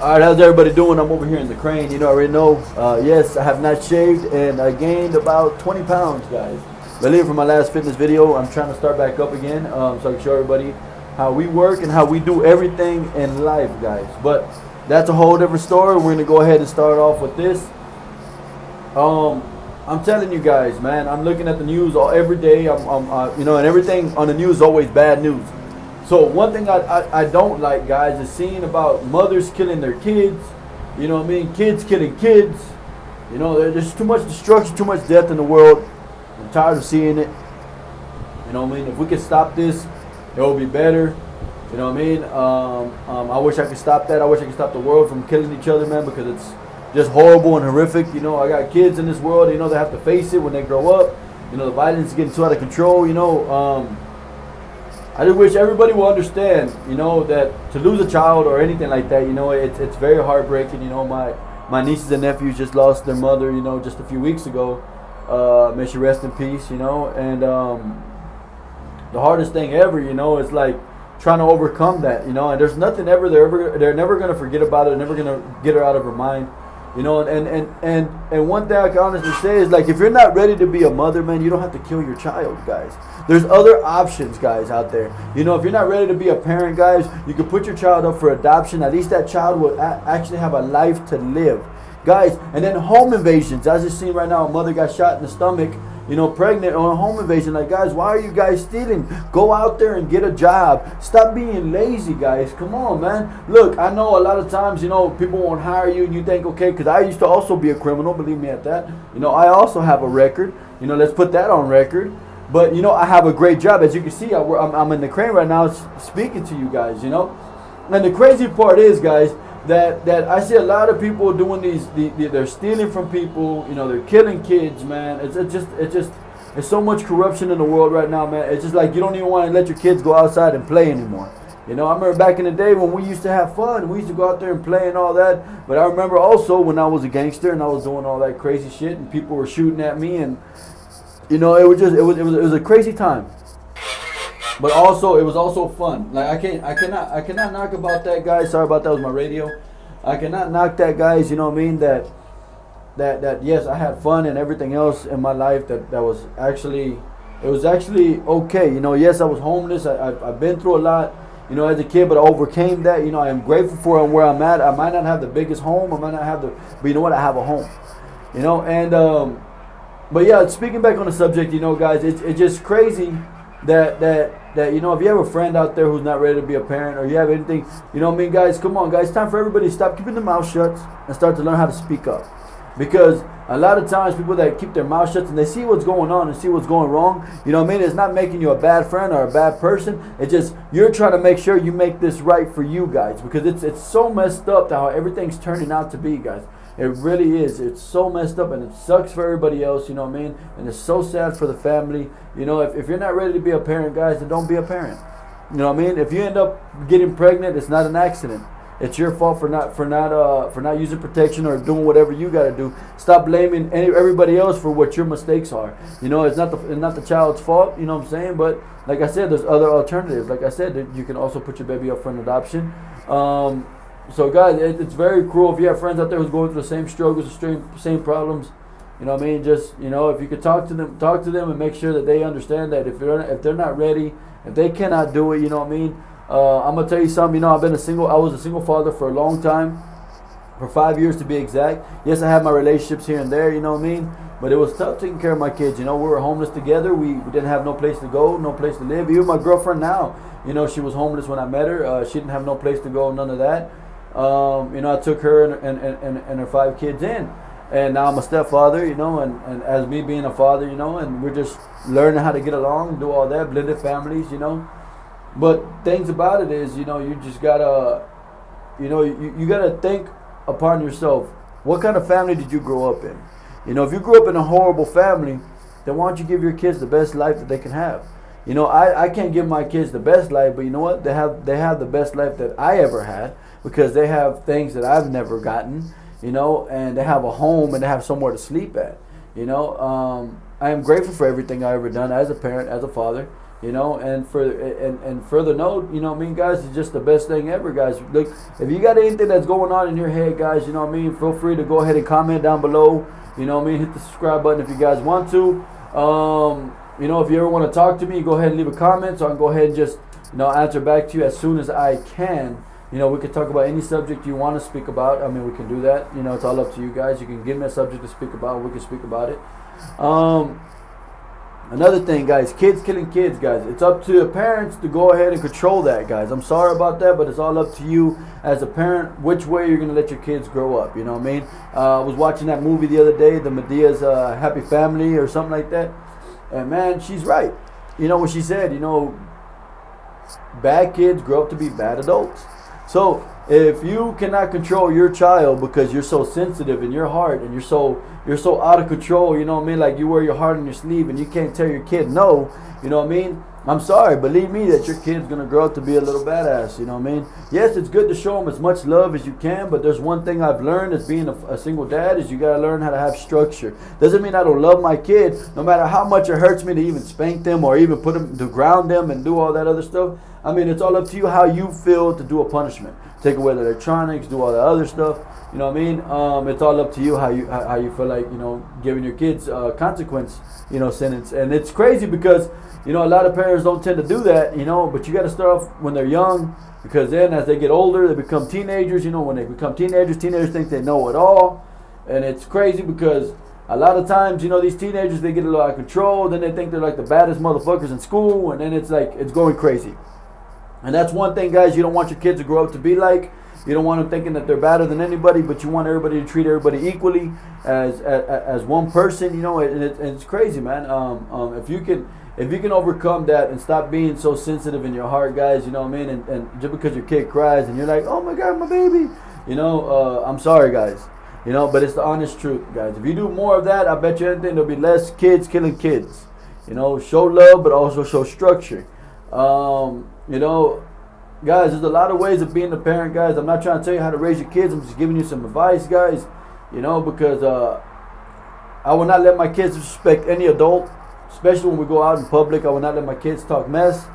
Alright, how's everybody doing? I'm over here in the crane. You know, I already know. Yes, I have not shaved and I gained about 20 pounds, guys. Believe from my last fitness video, I'm trying to start back up again so I can show everybody how we work and how we do everything in life, guys. But that's a whole different story. We're going to go ahead and start off with this. I'm telling you guys, man, I'm looking at the news every day. You know, and everything on the news is always bad news. So one thing I don't like, guys, is seeing about mothers killing their kids. You know what I mean? Kids killing kids. You know, there's too much destruction, too much death in the world. I'm tired of seeing it. You know what I mean? If we could stop this, it would be better. You know what I mean? I wish I could stop that. I wish I could stop the world from killing each other, man, because it's just horrible and horrific. You know, I got kids in this world. You know, they have to face it when they grow up. You know, the violence is getting too out of control. You know, I just wish everybody will understand, you know, that to lose a child or anything like that, you know, it's very heartbreaking. You know, my nieces and nephews just lost their mother, you know, just a few weeks ago. May she rest in peace, you know. And the hardest thing ever, you know, is like trying to overcome that, you know. And there's nothing ever they're never gonna forget about it. They're never gonna get her out of her mind. You know, and one thing I can honestly say is, like, if you're not ready to be a mother, man, you don't have to kill your child, guys. There's other options, guys, out there. You know, if you're not ready to be a parent, guys, you can put your child up for adoption. At least that child will actually have a life to live, guys. And then home invasions. As you're seeing right now, a mother got shot in the stomach, you know, pregnant on a home invasion. Like, guys, why are you guys stealing? Go out there and get a job. Stop being lazy, guys. Come on, man. Look, I know a lot of times, you know, people won't hire you and you think, okay, because I used to also be a criminal, believe me at that. You know, I also have a record. You know, let's put that on record. But, you know, I have a great job. As you can see, I'm in the crane right now speaking to you guys, you know. And the crazy part is, guys, that I see a lot of people doing they're stealing from people, you know, they're killing kids, man. It's so much corruption in the world right now, man. It's just like you don't even want to let your kids go outside and play anymore. You know, I remember back in the day when we used to have fun. We used to go out there and play and all that. But I remember also when I was a gangster and I was doing all that crazy shit and people were shooting at me, and you know, it was a crazy time. But also, it was also fun. Like, I cannot knock about that, guys. Sorry about that. Was my radio. I cannot knock that, guys. You know what I mean? That yes, I had fun and everything else in my life. That was actually, it was actually okay. You know, yes, I was homeless. I've been through a lot, you know, as a kid, but I overcame that. You know, I am grateful for where I'm at. I might not have the biggest home. I might not have but you know what? I have a home. You know, and but yeah, speaking back on the subject, you know, guys, it's just crazy that you know, if you have a friend out there who's not ready to be a parent, or you have anything, you know what I mean, guys, come on, guys, it's time for everybody to stop keeping their mouth shut and start to learn how to speak up. Because a lot of times people that keep their mouth shut and they see what's going on and see what's going wrong, you know what I mean, it's not making you a bad friend or a bad person. It's just you're trying to make sure you make this right for you guys, because it's so messed up how everything's turning out to be, guys. It really is. It's so messed up, and it sucks for everybody else, you know what I mean? And it's so sad for the family. You know, if you're not ready to be a parent, guys, then don't be a parent. You know what I mean? If you end up getting pregnant, it's not an accident. It's your fault for not using protection or doing whatever you got to do. Stop blaming everybody else for what your mistakes are. You know, it's not the child's fault, you know what I'm saying? But like I said, there's other alternatives. Like I said, you can also put your baby up for an adoption. So guys, it's very cruel. If you have friends out there who's going through the same struggles, the same problems, you know what I mean, just, you know, if you could talk to them and make sure that they understand that if they're not ready, if they cannot do it, you know what I mean. I'm gonna tell you something. You know, I was a single father for a long time, for 5 years to be exact. Yes, I had my relationships here and there, you know what I mean, but it was tough taking care of my kids. You know, we were homeless together. We didn't have no place to go, no place to live. Even my girlfriend now, you know, she was homeless when I met her. She didn't have no place to go, none of that. You know, I took her and her 5 kids in, and now I'm a stepfather, you know, and as me being a father, you know, and we're just learning how to get along, do all that, blended families, you know. But things about it is, you know, you just gotta, you know, you gotta think upon yourself. What kind of family did you grow up in? You know, if you grew up in a horrible family, then why don't you give your kids the best life that they can have? You know, I can't give my kids the best life, but you know what? They have the best life that I ever had, because they have things that I've never gotten, you know, and they have a home and they have somewhere to sleep at. You know, I am grateful for everything I ever done as a parent, as a father. You know, and further note, you know what I mean, guys, it's just the best thing ever, guys. Look, if you got anything that's going on in your head, guys, you know what I mean, feel free to go ahead and comment down below. You know what I mean, hit the subscribe button if you guys want to. You know, if you ever want to talk to me, go ahead and leave a comment, so I can go ahead and just, you know, answer back to you as soon as I can. You know, we could talk about any subject you want to speak about. I mean, we can do that. You know, it's all up to you guys. You can give me a subject to speak about. We can speak about it. Another thing, guys, kids killing kids, guys. It's up to the parents to go ahead and control that, guys. I'm sorry about that, but it's all up to you as a parent which way you're going to let your kids grow up. You know what I mean? I was watching that movie the other day, the Medea's Happy Family or something like that. And, man, she's right. You know what she said? You know, bad kids grow up to be bad adults. So if you cannot control your child because you're so sensitive in your heart and you're so out of control, you know what I mean, like you wear your heart on your sleeve and you can't tell your kid no, you know what I mean, I'm sorry, believe me that your kid's gonna grow up to be a little badass, you know what I mean. Yes, it's good to show them as much love as you can, but there's one thing I've learned as being a single dad is you gotta learn how to have structure. Doesn't mean I don't love my kid, no matter how much it hurts me to even spank them or even put them to ground them and do all that other stuff. I mean, it's all up to you how you feel to do a punishment. Take away the electronics, do all the other stuff. You know what I mean? It's all up to you how you feel like, you know, giving your kids consequence, you know, sentence. And it's crazy because, you know, a lot of parents don't tend to do that, you know, but you got to start off when they're young, because then as they get older, they become teenagers. You know, when they become teenagers think they know it all. And it's crazy because a lot of times, you know, these teenagers, they get a little out of control. Then they think they're like the baddest motherfuckers in school. And then it's like, it's going crazy. And that's one thing, guys, you don't want your kids to grow up to be like. You don't want them thinking that they're better than anybody, but you want everybody to treat everybody equally as one person, you know, and it's crazy, man. If you can overcome that and stop being so sensitive in your heart, guys, you know what I mean, and just because your kid cries and you're like, oh my God, my baby, you know, I'm sorry, guys, you know, but it's the honest truth, guys. If you do more of that, I bet you anything there'll be less kids killing kids. You know, show love, but also show structure. You know, guys, there's a lot of ways of being a parent, guys. I'm not trying to tell you how to raise your kids. I'm just giving you some advice, guys. You know, because I will not let my kids disrespect any adult, especially when we go out in public. I will not let my kids talk mess.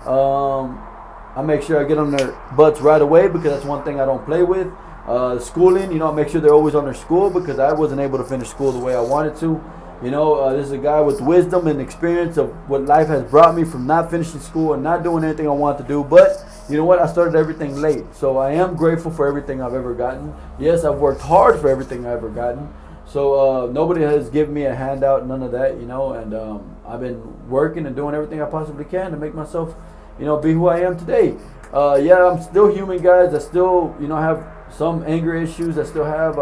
I make sure I get on their butts right away because that's one thing I don't play with. Schooling, you know, I make sure they're always on their school because I wasn't able to finish school the way I wanted to. You know, this is a guy with wisdom and experience of what life has brought me from not finishing school and not doing anything I wanted to do. But you know what? I started everything late. So I am grateful for everything I've ever gotten. Yes, I've worked hard for everything I've ever gotten. So nobody has given me a handout, none of that, you know. And I've been working and doing everything I possibly can to make myself, you know, be who I am today. Yeah, I'm still human, guys. I still, you know, have some anger issues. I still have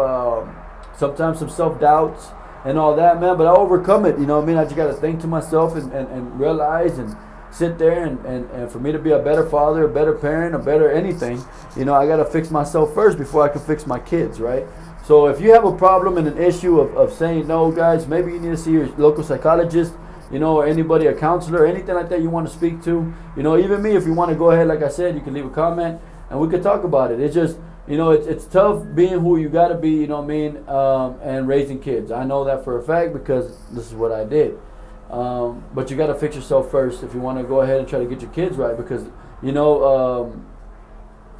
sometimes some self-doubts and all that, man, but I overcome it, you know what I mean? I just got to think to myself and realize and sit there and for me to be a better father, a better parent, a better anything, you know, I got to fix myself first before I can fix my kids, right? So if you have a problem and an issue of saying no, guys, maybe you need to see your local psychologist, you know, or anybody, a counselor, anything like that you want to speak to. You know, even me, if you want to go ahead, like I said, you can leave a comment and we could talk about it. It's just, you know, it's tough being who you got to be, you know what I mean, and raising kids. I know that for a fact because this is what I did. But you got to fix yourself first if you want to go ahead and try to get your kids right because, you know,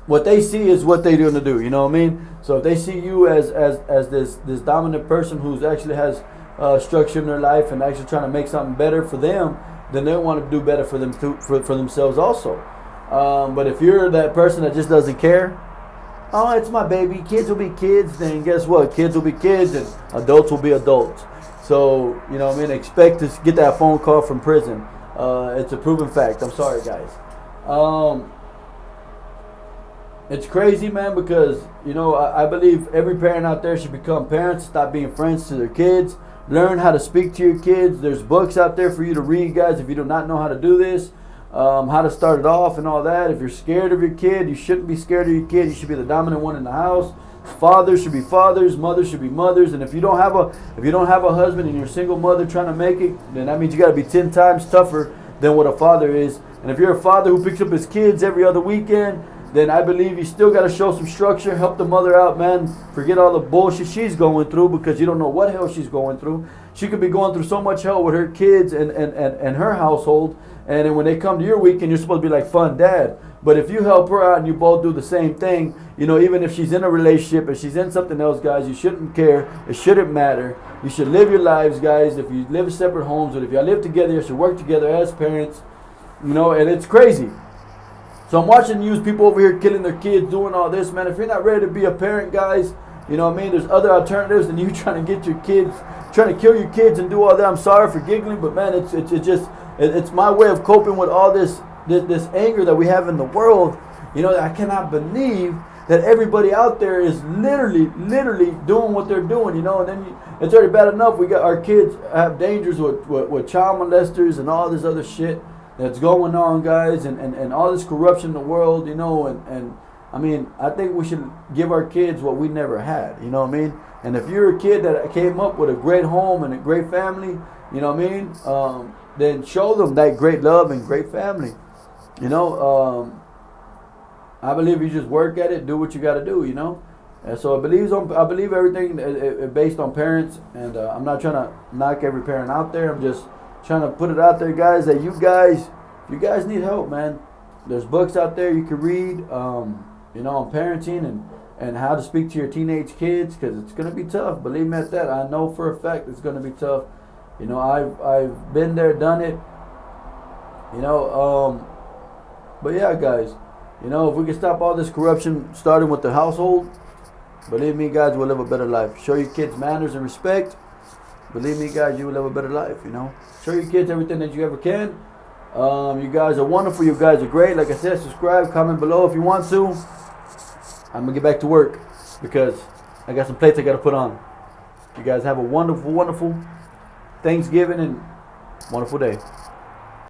what they see is what they're going to do, you know what I mean? So if they see you as this dominant person who's actually has structure in their life and actually trying to make something better for them, then they want to do better for them for themselves also. But if you're that person that just doesn't care, oh, it's my baby, kids will be kids, then guess what? Kids will be kids and adults will be adults. So, you know what I mean? Expect to get that phone call from prison. It's a proven fact. I'm sorry, guys. It's crazy, man, because, you know, I believe every parent out there should become parents, stop being friends to their kids, learn how to speak to your kids. There's books out there for you to read, guys, if you do not know how to do this. How to start it off and all that. If you're scared of your kid, you shouldn't be scared of your kid. You should be the dominant one in the house. Fathers should be fathers, mothers should be mothers. And if you don't have a husband and you're a single mother trying to make it, then that means you got to be 10 times tougher than what a father is. And if you're a father who picks up his kids every other weekend, then I believe you still got to show some structure, help the mother out, man. Forget all the bullshit she's going through because you don't know what hell she's going through. She could be going through so much hell with her kids and her household. and then when they come to your weekend, you're supposed to be like fun dad. But if you help her out and you both do the same thing, you know, even if she's in a relationship and she's in something else, guys, you shouldn't care. It shouldn't matter. You should live your lives, guys. If you live in separate homes, or if y'all live together, you should work together as parents. You know, and it's crazy. So I'm watching news, people over here killing their kids, doing all this, man. If you're not ready to be a parent, guys, you know what I mean? There's other alternatives than you trying to get your kids, trying to kill your kids and do all that. I'm sorry for giggling, but man, it's my way of coping with all this anger that we have in the world. You know, I cannot believe that everybody out there is literally doing what they're doing, you know. And then it's already bad enough. We got our kids have dangers with child molesters and all this other shit that's going on, guys, and all this corruption in the world, you know. And I mean, I think we should give our kids what we never had, you know what I mean? And if you're a kid that came up with a great home and a great family, you know what I mean, then show them that great love and great family. You know, I believe you just work at it, do what you got to do, you know. And so I believe everything is based on parents, and I'm not trying to knock every parent out there. I'm just trying to put it out there, guys, that you guys need help, man. There's books out there you can read, you know, on parenting and how to speak to your teenage kids, because it's gonna be tough. Believe me at that. I know for a fact it's gonna be tough. You know, I've been there, done it. You know, but yeah, guys, you know, if we can stop all this corruption starting with the household, believe me, guys, we'll live a better life. Show your kids manners and respect. Believe me, guys, you will live a better life, you know. Show your kids everything that you ever can. You guys are wonderful. You guys are great. Like I said, subscribe, comment below if you want to. I'm going to get back to work because I got some plates I got to put on. You guys have a wonderful, wonderful Thanksgiving and wonderful day.